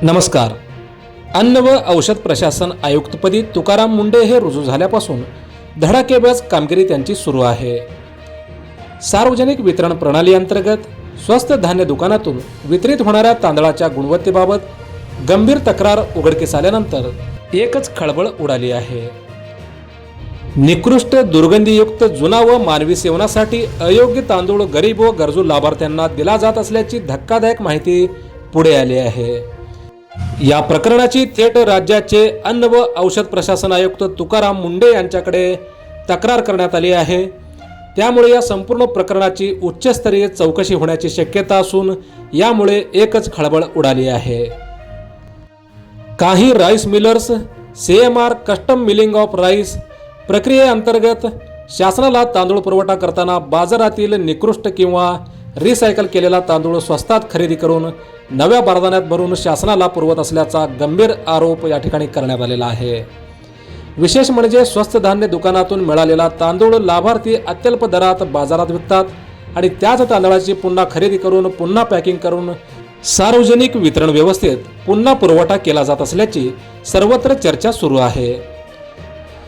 नमस्कार. अन्न व औषध प्रशासन आयुक्तपदी तुकाराम मुंडे हे रुजू झाल्यापासून धडाकेबाज कामगिरी त्यांची सुरू आहे. सार्वजनिक वितरण प्रणाली अंतर्गत स्वस्त धान्य दुकानातून वितरित होणाऱ्या तांदळाच्या गुणवत्तेबाबत गंभीर तक्रार उघडकीस आल्यानंतर एकच खळबळ उडाली आहे. निकृष्ट दुर्गंधीयुक्त जुना व मानवी सेवनासाठी अयोग्य तांदूळ गरीब व गरजू लाभार्थ्यांना दिला जात असल्याची धक्कादायक माहिती पुढे आली आहे. या प्रकरणाची थेट राज्याचे अन्न व औषध प्रशासन आयुक्त तुकाराम मुंडे यांच्याकडे तक्रार करण्यात आली आहे. त्यामुळे या संपूर्ण प्रकरणाची उच्चस्तरीय चौकशी होण्याची शक्यता असून यामुळे एकच खळबळ उडाली आहे. काही rice millers CMR custom milling of rice प्रक्रियेअंतर्गत शासनाला तांदूळ पुरवठा करताना बाजारातील निकृष्ट किंवा रिसायकल केलेला तांदूळ स्वस्तात खरेदी करून नव्या बारदाण्यात भरून शासनाला पुरवत असल्याचा गंभीर आरोप या ठिकाणी करण्यात आलेला आहे. विशेष म्हणजे स्वस्त धान्य दुकानातून मिळालेला तांदूळ लाभार्थी अत्यल्प दरात बाजारात विकतात आणि त्याच तांदळाची पुन्हा खरेदी करून पुन्हा पॅकिंग करून सार्वजनिक वितरण व्यवस्थेत पुन्हा पुरवठा केला जात असल्याची सर्वत्र चर्चा सुरू आहे.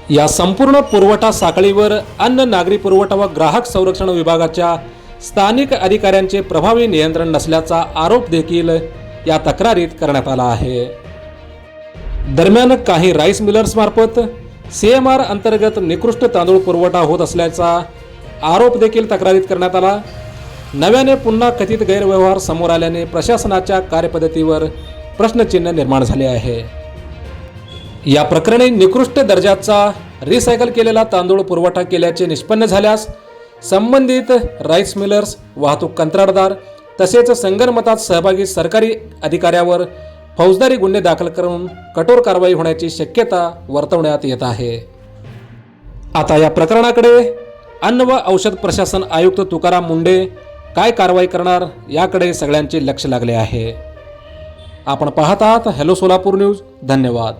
या संपूर्ण पुरवठा साखळीवर अन्न नागरी पुरवठा व ग्राहक संरक्षण विभागाच्या स्थानिक अधिकाऱ्यांचे प्रभावी नियंत्रण नसल्याचा आरोप देखील या तक्रारीत करण्यात आला आहे. दरम्यान काही राईस मिलर्स मार्फत CMR अंतर्गत निकृष्ट तांदूळ पुरवठा होत असल्याचा आरोप देखील तक्रारीत करण्यात आला. नव्याने पुन्हा कथित गैरव्यवहार समोर आल्याने प्रशासनाच्या कार्यपद्धतीवर प्रश्नचिन्ह निर्माण झाले आहे. या प्रकरणी निकृष्ट दर्जाचा रिसायकल केलेला तांदूळ पुरवठा केल्याचे निष्पन्न झाल्यास संबंधित राईस मिलर्स, वाहतूक कंत्राटदार तसेच संगनमतात सहभागी सरकारी अधिकाऱ्यावर फौजदारी गुन्हे दाखल करून कठोर कारवाई होण्याची शक्यता वर्तवण्यात येत आहे. आता या प्रकरणाकडे अन्न व औषध प्रशासन आयुक्त तुकाराम मुंडे काय कारवाई करणार याकडे सगळ्यांचे लक्ष लागले आहे. आपण पाहत आहात हॅलो सोलापूर न्यूज. धन्यवाद.